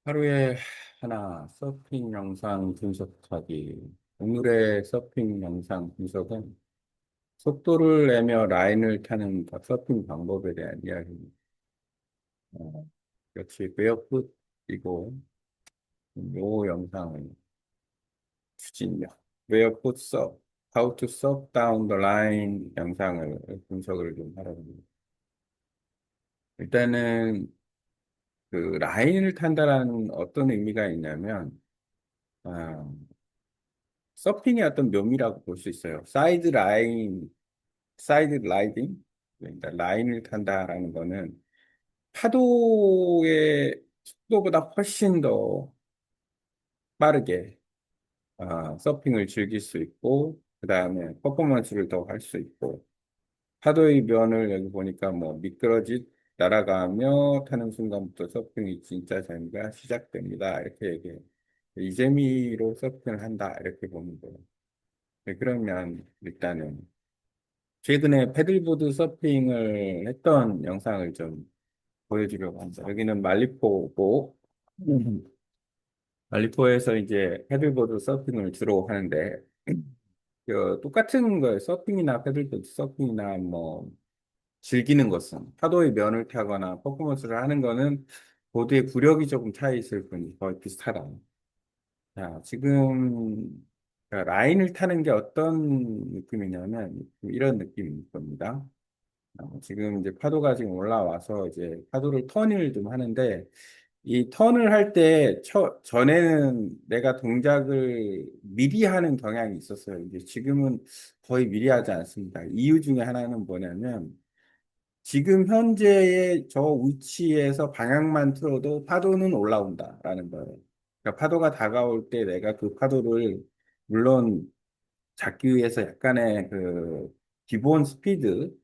하루에 하나 서핑 영상 분석하기. 오늘의 서핑 영상 분석은 속도를 내며 라인을 타는 서핑 방법에 대한 이야기입니다. 어, 역시 베어풋이고, 이 영상은 추진력. 베어풋 서 How to Surf Down the Line 영상을 분석을 좀 하려고 합니다. 일단은 그 라인을 탄다라는 어떤 의미가 있냐면, 아, 서핑의 어떤 묘미라고 볼 수 있어요. 사이드 라이딩, 그러니까 라인을 탄다라는 거는 파도의 속도보다 훨씬 더 빠르게 서핑을 즐길 수 있고, 그 다음에 퍼포먼스를 더 할 수 있고, 파도의 면을 여기 보니까 뭐 미끄러지 날아가며 타는 순간부터 서핑이 진짜 재미가 시작됩니다. 이렇게 얘기해요. 이 재미로 서핑을 한다. 이렇게 보면 돼요. 네, 그러면 일단은 최근에 패들보드 서핑을 했던 영상을 좀 보여주려고 합니다. 여기는 말리포고, 말리포에서 이제 패들보드 서핑을 주로 하는데, 똑같은 거예요. 서핑이나 패들보드 서핑이나 뭐, 즐기는 것은, 파도의 면을 타거나 퍼포먼스를 하는 거는 보드의 구력이 조금 차이 있을 뿐이 거의 비슷하다. 자, 지금 라인을 타는 게 어떤 느낌이냐면, 이런 느낌일 겁니다. 지금 이제 파도가 지금 올라와서 이제 파도를 턴을 좀 하는데 이 턴을 할 때 전에는 내가 동작을 미리 하는 경향이 있었어요. 이제 지금은 거의 미리 하지 않습니다. 이유 중에 하나는 뭐냐면 지금 현재의 저 위치에서 방향만 틀어도 파도는 올라온다라는 거예요. 그러니까 파도가 다가올 때 내가 그 파도를 물론 잡기 위해서 약간의 그 기본 스피드,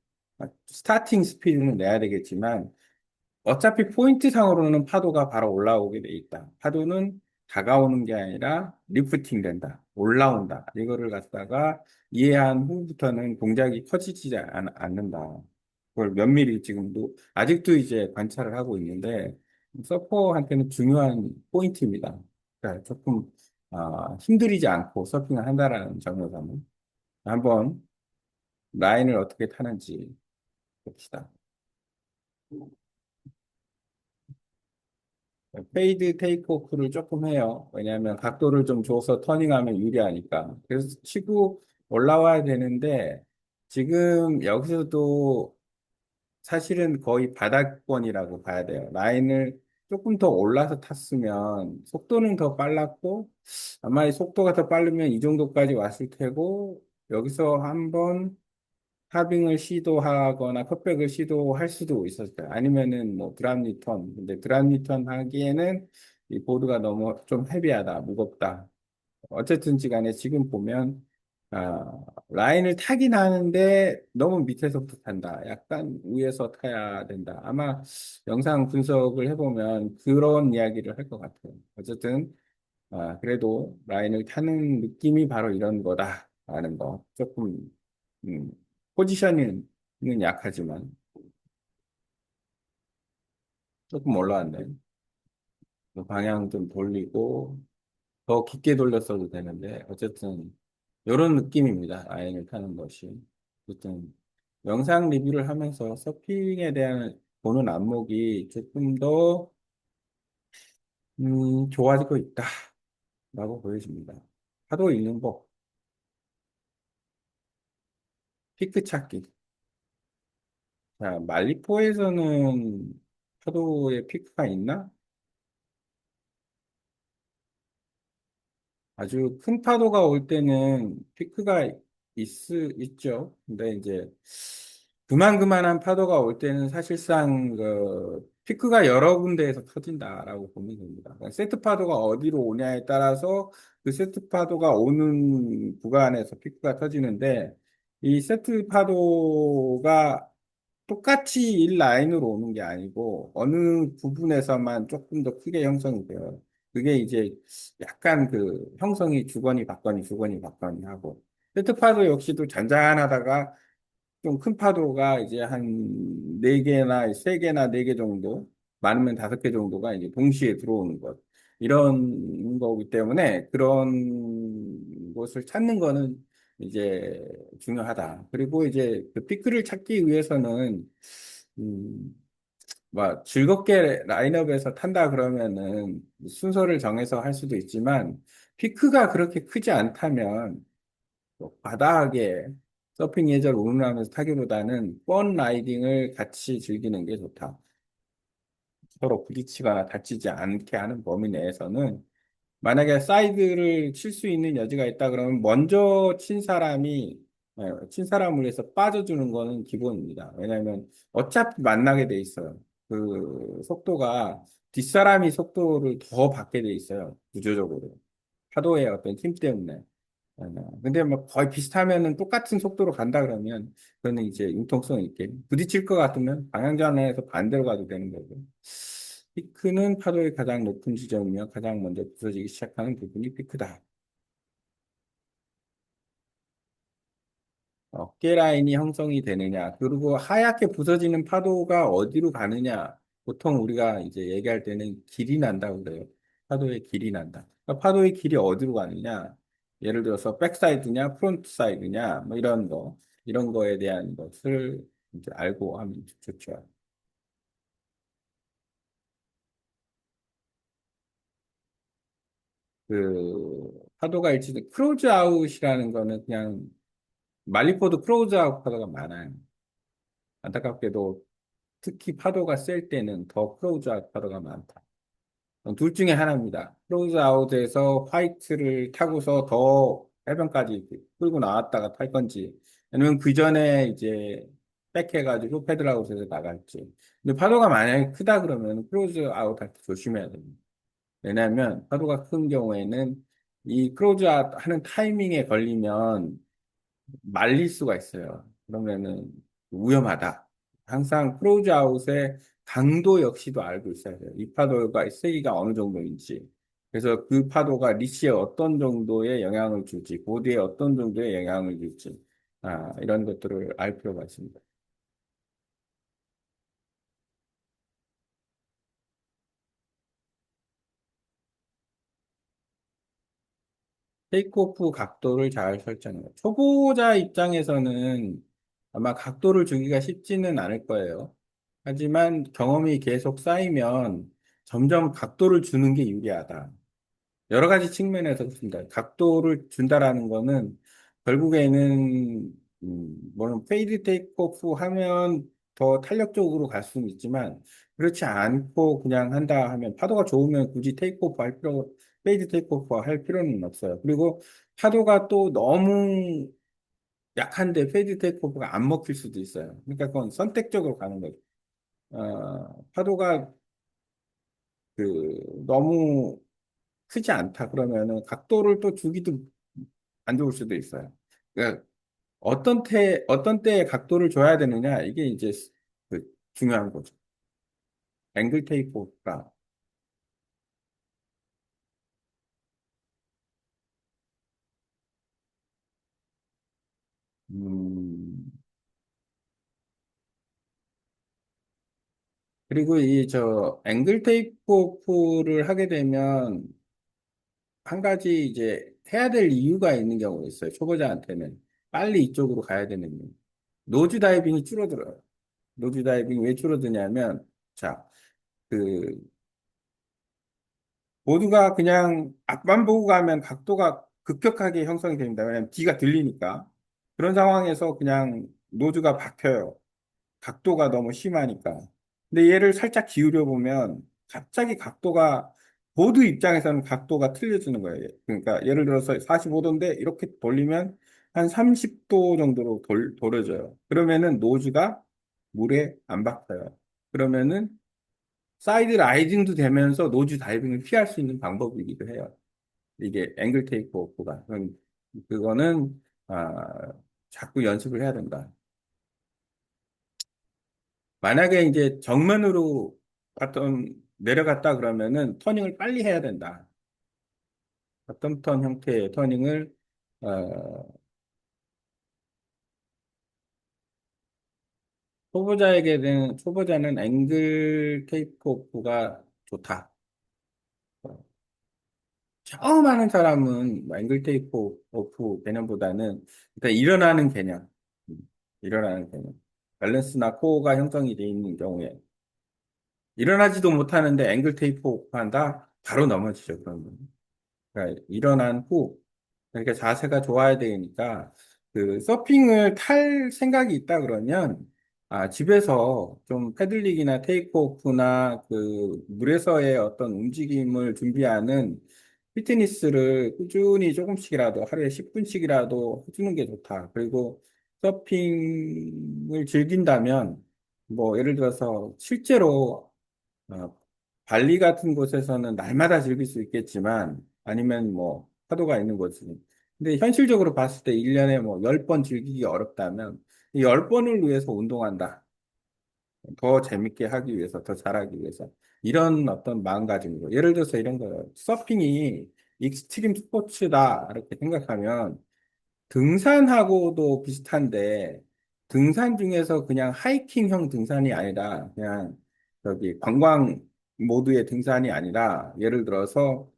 스타팅 스피드는 내야 되겠지만 어차피 포인트 상으로는 파도가 바로 올라오게 돼 있다. 파도는 다가오는 게 아니라 리프팅 된다. 올라온다. 이거를 갖다가 이해한 후부터는 동작이 커지지 않는다. 그걸 면밀히 지금도 아직도 이제 관찰을 하고 있는데 서퍼한테는 중요한 포인트입니다. 그러니까 조금 힘들이지 않고 서핑을 한다라는 점에서는 한번 라인을 어떻게 타는지 봅시다. 페이드 테이크오프를 조금 해요. 왜냐하면 각도를 좀 줘서 터닝하면 유리하니까. 그래서 치고 올라와야 되는데 지금 여기서도 사실은 거의 바닥권이라고 봐야 돼요. 라인을 조금 더 올라서 탔으면 속도는 더 빨랐고 아마 이 속도가 더 빠르면 이 정도까지 왔을 테고 여기서 한번 하빙을 시도하거나 컵백을 시도할 수도 있었어요. 아니면은 뭐 드랍 리턴. 근데 드랍 리턴 하기에는 이 보드가 너무 좀 헤비하다, 무겁다. 어쨌든지 간에 지금 보면 라인을 타긴 하는데 너무 밑에서부터 탄다. 약간 위에서 타야 된다. 아마 영상 분석을 해보면 그런 이야기를 할 것 같아요. 어쨌든 그래도 라인을 타는 느낌이 바로 이런 거다라는 거. 조금 음, 포지셔닝은 약하지만 조금 올라왔네. 방향 좀 돌리고 더 깊게 돌렸어도 되는데 어쨌든 이런 느낌입니다. 아이를 타는 것이. 어쨌든 영상 리뷰를 하면서 서핑에 대한 보는 안목이 조금 더 좋아지고 있다라고 보여집니다. 파도 읽는 법, 피크 찾기. 자, 말리포에서는 파도에 피크가 있나? 아주 큰 파도가 올 때는 피크가 있죠. 근데 이제 그만한 파도가 올 때는 사실상 그 피크가 여러 군데에서 터진다라고 보면 됩니다. 그러니까 세트 파도가 어디로 오냐에 따라서 그 세트 파도가 오는 구간에서 피크가 터지는데 이 세트 파도가 똑같이 일 라인으로 오는 게 아니고 어느 부분에서만 조금 더 크게 형성이 돼요. 그게 이제 약간 그 형성이 주거니 받거니 하고 세트 파도 역시도 잔잔하다가 좀 큰 파도가 이제 한 네 개나 세 개나 네 개 정도 많으면 5개 정도가 이제 동시에 들어오는 것. 이런 거기 때문에 그런 곳을 찾는 거는 이제 중요하다. 그리고 이제 그 피크를 찾기 위해서는, 음, 뭐 즐겁게 라인업에서 탄다 그러면은 순서를 정해서 할 수도 있지만, 피크가 그렇게 크지 않다면 또 과다하게 서핑 예절 운운하면서 타기보다는 펀 라이딩을 같이 즐기는 게 좋다. 서로 부딪히거나 다치지 않게 하는 범위 내에서는 만약에 사이드를 칠 수 있는 여지가 있다 그러면 먼저 친 사람을 위해서 빠져주는 거는 기본입니다. 왜냐하면 어차피 만나게 돼 있어요. 그 속도가 뒷사람이 속도를 더 받게 돼 있어요. 구조적으로. 파도의 어떤 힘 때문에. 근데 뭐 거의 비슷하면은 똑같은 속도로 간다 그러면 그거는 이제 융통성 있게 부딪힐 것 같으면 방향전환해서 반대로 가도 되는 거고. 피크는 파도의 가장 높은 지점이며 가장 먼저 부서지기 시작하는 부분이 피크다. 어깨 라인이 형성이 되느냐, 그리고 하얗게 부서지는 파도가 어디로 가느냐, 보통 우리가 이제 얘기할 때는 길이 난다고 그래요. 파도의 길이 난다. 그러니까 파도의 길이 어디로 가느냐, 예를 들어서 백사이드냐, 프론트 사이드냐, 뭐 이런 거에 대한 것을 이제 알고 하면 좋죠. 그, 파도가 일치, 크로즈 아웃이라는 거는 그냥, 말리포도 크로즈 아웃 파도가 많아요. 안타깝게도 특히 파도가 셀 때는 더 크로즈 아웃 파도가 많다. 둘 중에 하나입니다. 크로즈 아웃에서 화이트를 타고서 더 해변까지 끌고 나왔다가 탈 건지, 아니면 그 전에 이제 백해가지고 패들아웃에서 나갈지. 근데 파도가 만약에 크다 그러면 크로즈 아웃 할 때 조심해야 됩니다. 왜냐하면 파도가 큰 경우에는 이 크로즈 아웃 하는 타이밍에 걸리면 말릴 수가 있어요. 그러면은 위험하다. 항상 크로즈 아웃의 강도 역시도 알고 있어야 돼요. 이 파도가 세기가 어느 정도인지. 그래서 그 파도가 리시에 어떤 정도의 영향을 줄지, 보드에 어떤 정도의 영향을 줄지, 이런 것들을 알 필요가 있습니다. 테이크오프 각도를 잘 설정해요. 초보자 입장에서는 아마 각도를 주기가 쉽지는 않을 거예요. 하지만 경험이 계속 쌓이면 점점 각도를 주는 게 유리하다. 여러 가지 측면에서 그렇습니다. 각도를 준다라는 거는 결국에는 물론 페이드 테이크오프 하면 더 탄력적으로 갈 수는 있지만 그렇지 않고 그냥 한다 하면 파도가 좋으면 굳이 페이드 테이크오프 할 필요는 없어요. 그리고 파도가 또 너무 약한데 페이드 테이크오프가 안 먹힐 수도 있어요. 그러니까 그건 선택적으로 가는 거죠. 파도가 너무 크지 않다 그러면은 각도를 또 주기도 안 좋을 수도 있어요. 그러니까 어떤 때에 각도를 줘야 되느냐 이게 이제 중요한 거죠. 앵글 테이크오프가 음, 그리고 이 저 앵글 테이크오프를 하게 되면 한 가지 이제 해야 될 이유가 있는 경우가 있어요. 초보자한테는 빨리 이쪽으로 가야 되는 이유. 노즈 다이빙이 줄어들어요. 노즈 다이빙이 왜 줄어드냐면 자, 그 모두가 그냥 앞만 보고 가면 각도가 급격하게 형성이 됩니다. 왜냐하면 뒤가 들리니까. 그런 상황에서 그냥 노즈가 박혀요. 각도가 너무 심하니까. 근데 얘를 살짝 기울여 보면 갑자기 보드 입장에서는 각도가 틀려지는 거예요. 그러니까 예를 들어서 45도인데 이렇게 돌리면 한 30도 정도로 돌려져요. 그러면은 노즈가 물에 안 박혀요. 그러면은 사이드 라이딩도 되면서 노즈 다이빙을 피할 수 있는 방법이기도 해요. 이게 앵글 테이크 오프가. 그거는, 자꾸 연습을 해야 된다. 만약에 이제 정면으로 내려갔다 그러면은 터닝을 빨리 해야 된다. 어떤 턴 형태의 터닝을, 어, 초보자는 앵글 테이크오프가 좋다. 처음 하는 사람은 뭐 앵글 테이크오프 개념보다는 일단 일어나는 개념, 음, 일어나는 개념. 밸런스나 코어가 형성이 돼 있는 경우에 일어나지도 못하는데 앵글 테이크오프 한다? 바로 넘어지죠, 그러면. 그러니까 일어난 후, 그러니까 자세가 좋아야 되니까, 그 서핑을 탈 생각이 있다 그러면, 집에서 좀 패들릭이나 테이크오프나 그 물에서의 어떤 움직임을 준비하는 피트니스를 꾸준히 조금씩이라도, 하루에 10분씩이라도 해주는 게 좋다. 그리고 서핑을 즐긴다면, 뭐, 예를 들어서 실제로 어, 발리 같은 곳에서는 날마다 즐길 수 있겠지만, 아니면 뭐, 파도가 있는 곳이. 근데 현실적으로 봤을 때 1년에 뭐, 10번 즐기기 어렵다면, 이 10번을 위해서 운동한다. 더 재밌게 하기 위해서, 더 잘하기 위해서. 이런 어떤 마음가짐으로. 예를 들어서 이런 거예요. 서핑이 익스트림 스포츠다. 이렇게 생각하면, 등산하고도 비슷한데, 등산 중에서 그냥 하이킹형 등산이 아니라, 그냥 저기 관광 모드의 등산이 아니라, 예를 들어서,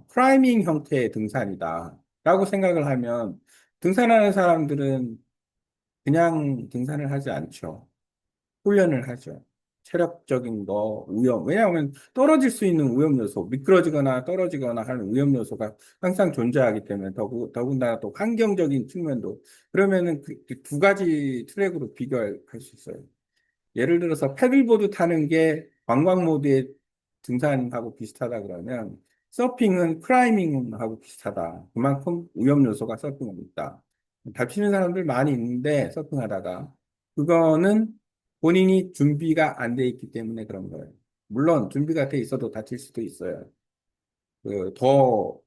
클라이밍 형태의 등산이다. 라고 생각을 하면, 등산하는 사람들은 그냥 등산을 하지 않죠. 훈련을 하죠. 체력적인 거, 왜냐하면 떨어질 수 있는 위험 요소, 미끄러지거나 떨어지거나 하는 위험 요소가 항상 존재하기 때문에 더군다나 또 환경적인 측면도 그러면은 그두 가지 트랙으로 비교할 수 있어요. 예를 들어서 패들보드 타는 게 관광 모드의 등산하고 비슷하다 그러면 서핑은 클라이밍하고 비슷하다. 그만큼 위험 요소가 서핑에 있다. 다치는 사람들 많이 있는데 서핑하다가 그거는 본인이 준비가 안 돼 있기 때문에 그런 거예요. 물론 준비가 돼 있어도 다칠 수도 있어요. 더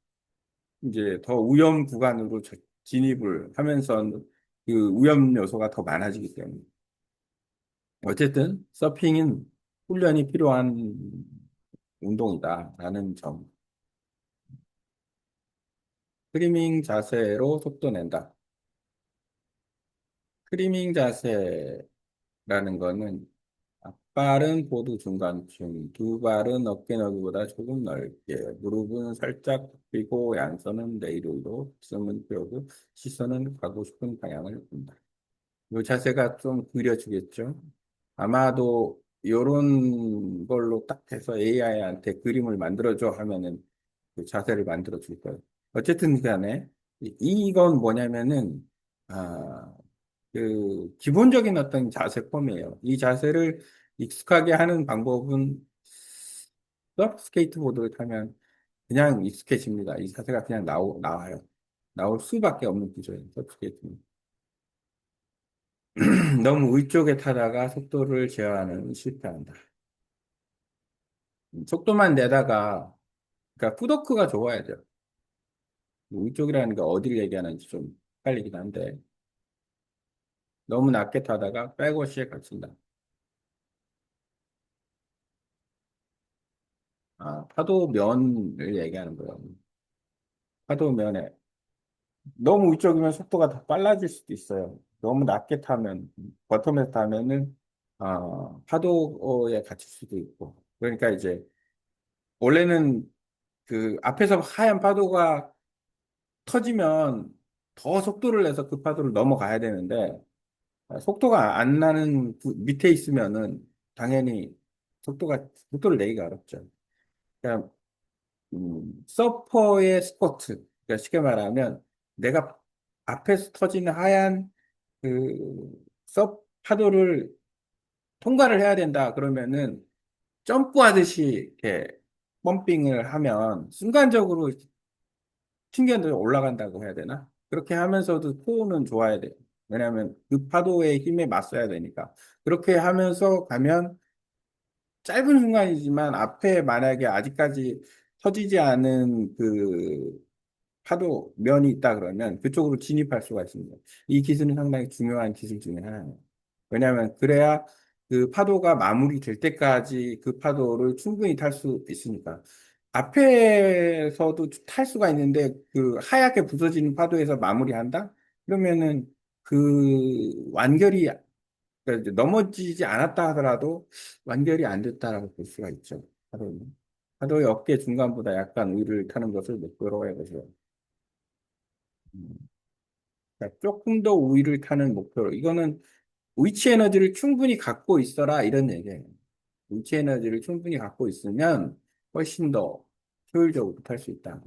이제 더 위험 구간으로 진입을 하면서 그 위험 요소가 더 많아지기 때문에. 어쨌든 서핑은 훈련이 필요한 운동이다라는 점. 스트리밍 자세로 속도 낸다. 스트리밍 자세라는 거는 앞발은 보드 중간쯤, 두 발은 어깨 너비보다 조금 넓게, 무릎은 살짝 굽히고 양손은 내리로, 숨은 펴고 시선은 가고 싶은 방향을 본다. 이 자세가 좀 그려지겠죠? 아마도 이런 걸로 딱 해서 AI한테 그림을 만들어줘 하면은 그 자세를 만들어 줄 거예요. 어쨌든 간에 이건 뭐냐면은 아, 그 기본적인 어떤 자세 폼이에요. 이 자세를 익숙하게 하는 방법은 서프 스케이트보드를 타면 그냥 익숙해집니다. 이 자세가 그냥 나와요. 나올 수밖에 없는 구조예요. 서프 스케이트는. 너무 위쪽에 타다가 속도를 제어하는 실패한다. 속도만 내다가 그러니까 푸더크가 좋아야 돼요. 위쪽이라는 게 어디를 얘기하는지 좀 헷갈리긴 한데 너무 낮게 타다가 백워시에 갇힌다. 파도면을 얘기하는 거예요. 파도면에 너무 위쪽이면 속도가 더 빨라질 수도 있어요. 너무 낮게 타면 버텀에서 타면은 파도에 갇힐 수도 있고. 그러니까 이제 원래는 그 앞에서 하얀 파도가 터지면 더 속도를 내서 그 파도를 넘어가야 되는데 속도가 안 나는 밑에 있으면은 당연히 속도를 내기가 어렵죠. 그러니까 서퍼의 스포츠. 그러니까 쉽게 말하면 내가 앞에서 터지는 하얀 서 파도를 통과를 해야 된다. 그러면은 점프하듯이 이렇게 펌핑을 하면 순간적으로 튕겨서 올라간다고 해야 되나? 그렇게 하면서도 코어는 좋아야 돼요. 왜냐하면 그 파도의 힘에 맞서야 되니까. 그렇게 하면서 가면 짧은 순간이지만 앞에 만약에 아직까지 터지지 않은 그 파도 면이 있다 그러면 그쪽으로 진입할 수가 있습니다. 이 기술은 상당히 중요한 기술 중에 하나예요. 왜냐하면 그래야 그 파도가 마무리될 때까지 그 파도를 충분히 탈 수 있으니까. 앞에서도 탈 수가 있는데 그 하얗게 부서지는 파도에서 마무리한다? 그러면은 그 완결이 그러니까 이제 넘어지지 않았다 하더라도 완결이 안 됐다라고 볼 수가 있죠. 파도는. 파도의 어깨 중간보다 약간 위를 타는 것을 목표로 해보세요. 음, 그러니까 조금 더 우위를 타는 목표로. 이거는 위치 에너지를 충분히 갖고 있어라 이런 얘기예요. 위치 에너지를 충분히 갖고 있으면 훨씬 더 효율적으로 탈 수 있다.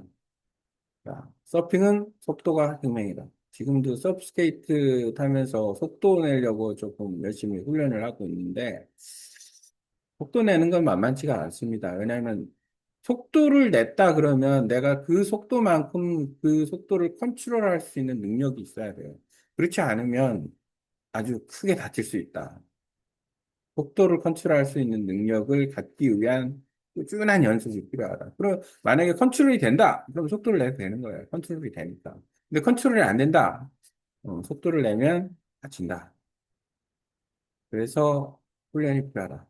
자, 서핑은 속도가 혁명이다. 지금도 서브스케이트 타면서 속도 내려고 조금 열심히 훈련을 하고 있는데, 속도 내는 건 만만치가 않습니다. 왜냐하면 속도를 냈다 그러면 내가 그 속도만큼 그 속도를 컨트롤할 수 있는 능력이 있어야 돼요. 그렇지 않으면 아주 크게 다칠 수 있다. 속도를 컨트롤할 수 있는 능력을 갖기 위한 꾸준한 연습이 필요하다. 그럼 만약에 컨트롤이 된다, 그럼 속도를 내도 되는 거예요. 컨트롤이 되니까. 근데 컨트롤이 안 된다, 속도를 내면 다친다. 그래서 훈련이 필요하다.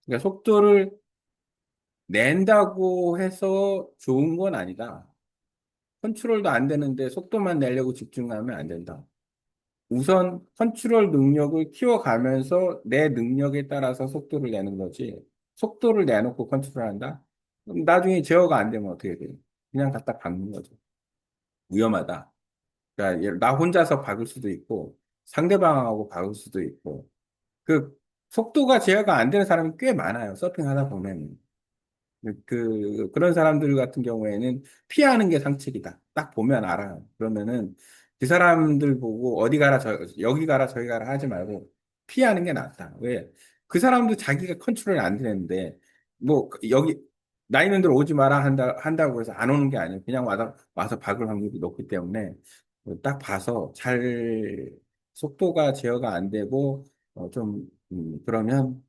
그러니까 속도를 낸다고 해서 좋은 건 아니다. 컨트롤도 안 되는데 속도만 내려고 집중하면 안 된다. 우선 컨트롤 능력을 키워가면서 내 능력에 따라서 속도를 내는 거지. 속도를 내놓고 컨트롤한다? 그럼 나중에 제어가 안 되면 어떻게 돼요? 그냥 갖다 박는 거죠. 위험하다. 그러니까 나 혼자서 박을 수도 있고 상대방하고 박을 수도 있고 그 속도가 제어가 안 되는 사람이 꽤 많아요. 서핑하다 보면. 그런 사람들 같은 경우에는 피하는 게 상책이다. 딱 보면 알아요. 그러면은 그 사람들 보고 어디 가라, 여기 가라, 저기 가라 하지 말고 피하는 게 낫다. 왜? 그 사람도 자기가 컨트롤이 안 되는데, 뭐, 여기, 나 있는 데로 오지 마라 한다고 해서 안 오는 게 아니에요. 그냥 와서 박을 확률이 높기 때문에 딱 봐서 잘 속도가 제어가 안 되고, 그러면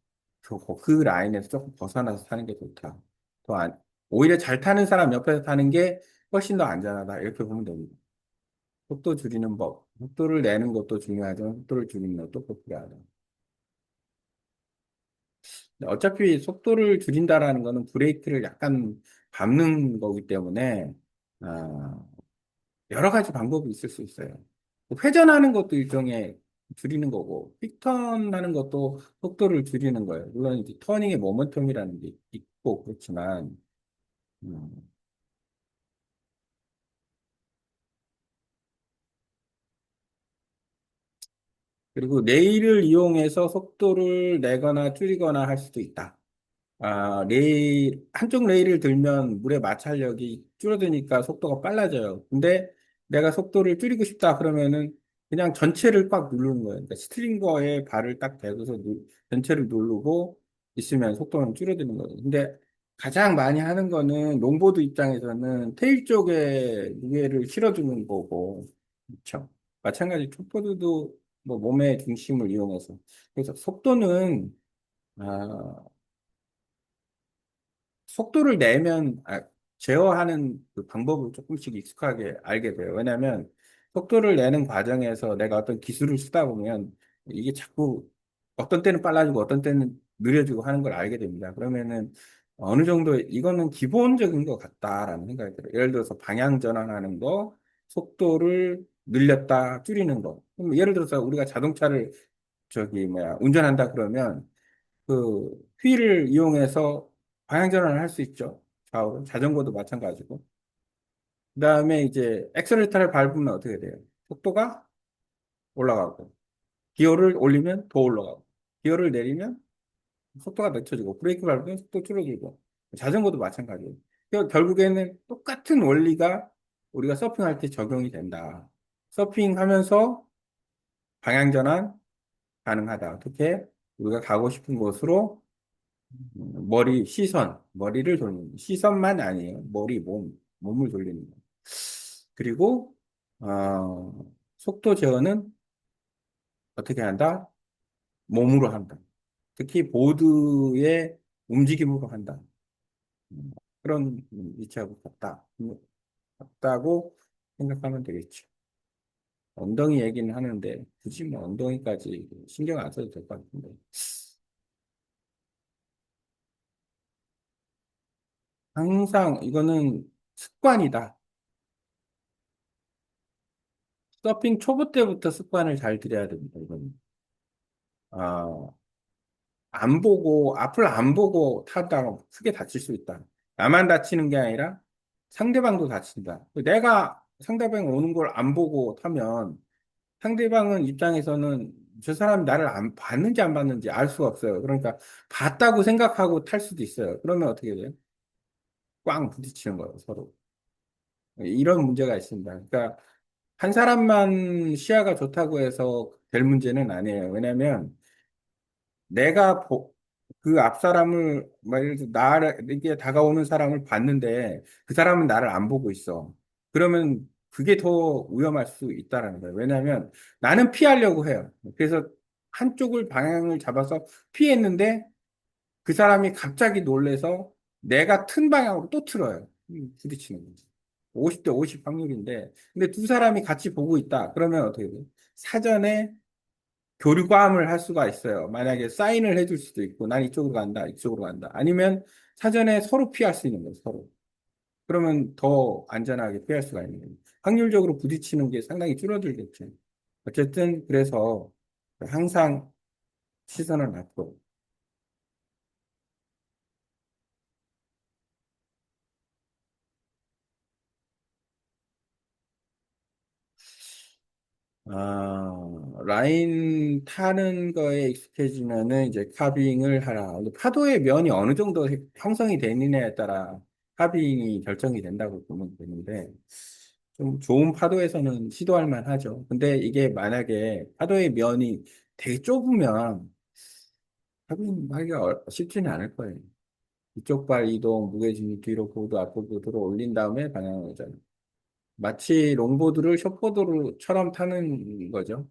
그 라인에서 조금 벗어나서 타는 게 좋다. 오히려 잘 타는 사람 옆에서 타는 게 훨씬 더 안전하다. 이렇게 보면 됩니다. 속도 줄이는 법. 속도를 내는 것도 중요하지만 속도를 줄이는 것도 꼭 필요하다. 어차피 속도를 줄인다라는 거는 브레이크를 약간 밟는 거기 때문에, 아, 여러 가지 방법이 있을 수 있어요. 회전하는 것도 일종의 줄이는 거고, 픽턴 하는 것도 속도를 줄이는 거예요. 물론 이제 터닝의 모멘텀이라는 게 있고 그렇지만, 음, 그리고 레일을 이용해서 속도를 내거나 줄이거나 할 수도 있다. 한쪽 레일을 들면 물의 마찰력이 줄어드니까 속도가 빨라져요. 근데 내가 속도를 줄이고 싶다 그러면은 그냥 전체를 꽉 누르는 거예요. 그러니까 스트링거에 발을 딱 대고서 전체를 누르고 있으면 속도는 줄어드는 거예요. 근데 가장 많이 하는 거는 롱보드 입장에서는 테일 쪽에 무게를 실어주는 거고, 그렇죠? 마찬가지 촉보드도 뭐 몸의 중심을 이용해서. 그래서 아, 속도를 내면 제어하는 그 방법을 조금씩 익숙하게 알게 돼요. 왜냐하면 속도를 내는 과정에서 내가 어떤 기술을 쓰다 보면 이게 자꾸 어떤 때는 빨라지고 어떤 때는 느려지고 하는 걸 알게 됩니다. 그러면은 어느 정도 이거는 기본적인 것 같다라는 생각이 들어요. 예를 들어서 방향 전환하는 거, 속도를 늘렸다, 줄이는 거. 그럼 예를 들어서 우리가 자동차를 운전한다 그러면 그 휠을 이용해서 방향 전환을 할 수 있죠. 좌우로. 자전거도 마찬가지고. 그다음에 이제 엑셀레터를 밟으면 어떻게 돼요? 속도가 올라가고, 기어를 올리면 더 올라가고, 기어를 내리면 속도가 늦춰지고, 브레이크 밟으면 속도 줄어들고, 자전거도 마찬가지예요. 그러니까 결국에는 똑같은 원리가 우리가 서핑할 때 적용이 된다. 서핑하면서 방향 전환 가능하다. 어떻게? 우리가 가고 싶은 곳으로 머리를 돌리는, 시선만 아니에요. 몸을 돌리는 거. 그리고, 속도 제어는 어떻게 한다? 몸으로 한다. 특히 보드의 움직임으로 한다. 음, 그런 위치하고 같다고 생각하면 되겠죠. 엉덩이 얘기는 하는데, 굳이 뭐 엉덩이까지 신경 안 써도 될 것 같은데. 항상 이거는 습관이다. 서핑 초보 때부터 습관을 잘 들여야 됩니다, 이건. 아, 안 보고, 앞을 안 보고 타다가 크게 다칠 수 있다. 나만 다치는 게 아니라 상대방도 다친다. 내가 상대방이 오는 걸 안 보고 타면 상대방은 입장에서는 저 사람이 나를 안 봤는지 안 봤는지 알 수가 없어요. 그러니까 봤다고 생각하고 탈 수도 있어요. 그러면 어떻게 돼요? 꽝 부딪히는 거예요, 서로. 이런 문제가 있습니다. 그러니까 한 사람만 시야가 좋다고 해서 될 문제는 아니에요. 왜냐하면 내가 그 앞 사람을, 예를 들어 나에게 다가오는 사람을 봤는데 그 사람은 나를 안 보고 있어. 그러면 그게 더 위험할 수 있다라는 거예요. 왜냐하면 나는 피하려고 해요. 그래서 한쪽을 방향을 잡아서 피했는데 그 사람이 갑자기 놀래서 내가 튼 방향으로 또 틀어요. 부딪히는 거지. 50대 50 확률인데. 근데 두 사람이 같이 보고 있다. 그러면 어떻게 돼요? 사전에 교류감을 할 수가 있어요. 만약에 사인을 해줄 수도 있고, 난 이쪽으로 간다, 이쪽으로 간다. 아니면 사전에 서로 피할 수 있는 거예요, 서로. 그러면 더 안전하게 피할 수가 있는 거예요. 확률적으로 부딪히는 게 상당히 줄어들겠죠. 어쨌든, 그래서 항상 시선을 앞으로. 라인 타는 거에 익숙해지면은 이제 카빙을 하라. 근데 파도의 면이 어느 정도 형성이 되느냐에 따라 카빙이 결정이 된다고 보면 되는데, 좀 좋은 파도에서는 시도할 만하죠. 근데 이게 만약에 파도의 면이 되게 좁으면 카빙하기가 쉽지는 않을 거예요. 이쪽 발 이동, 무게중심 뒤로 보드, 앞보드 들어 올린 다음에 방향을 잡는. 마치 롱보드를 숏보드로처럼 타는 거죠.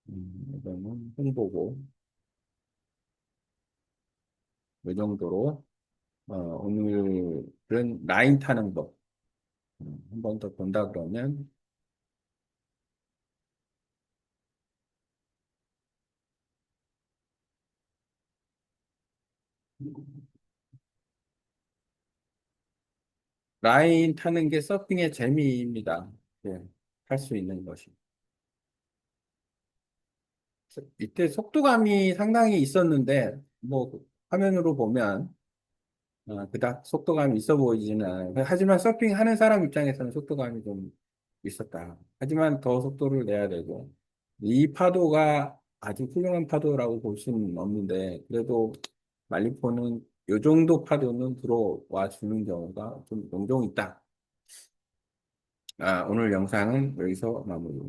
이거는 홍보고, 이 정도로, 오늘은 라인 타는 법, 한 번 더 본다 그러면, 라인 타는 게 서핑의 재미입니다. 예, 할 수 있는 것이. 이때 속도감이 상당히 있었는데, 뭐, 화면으로 보면, 그닥 속도감이 있어 보이지는 않아요. 하지만 서핑하는 사람 입장에서는 속도감이 좀 있었다. 하지만 더 속도를 내야 되고, 이 파도가 아주 훌륭한 파도라고 볼 수는 없는데, 그래도 말리포는 요 정도 파도는 들어와 주는 경우가 좀 종종 있다. 오늘 영상은 여기서 마무리.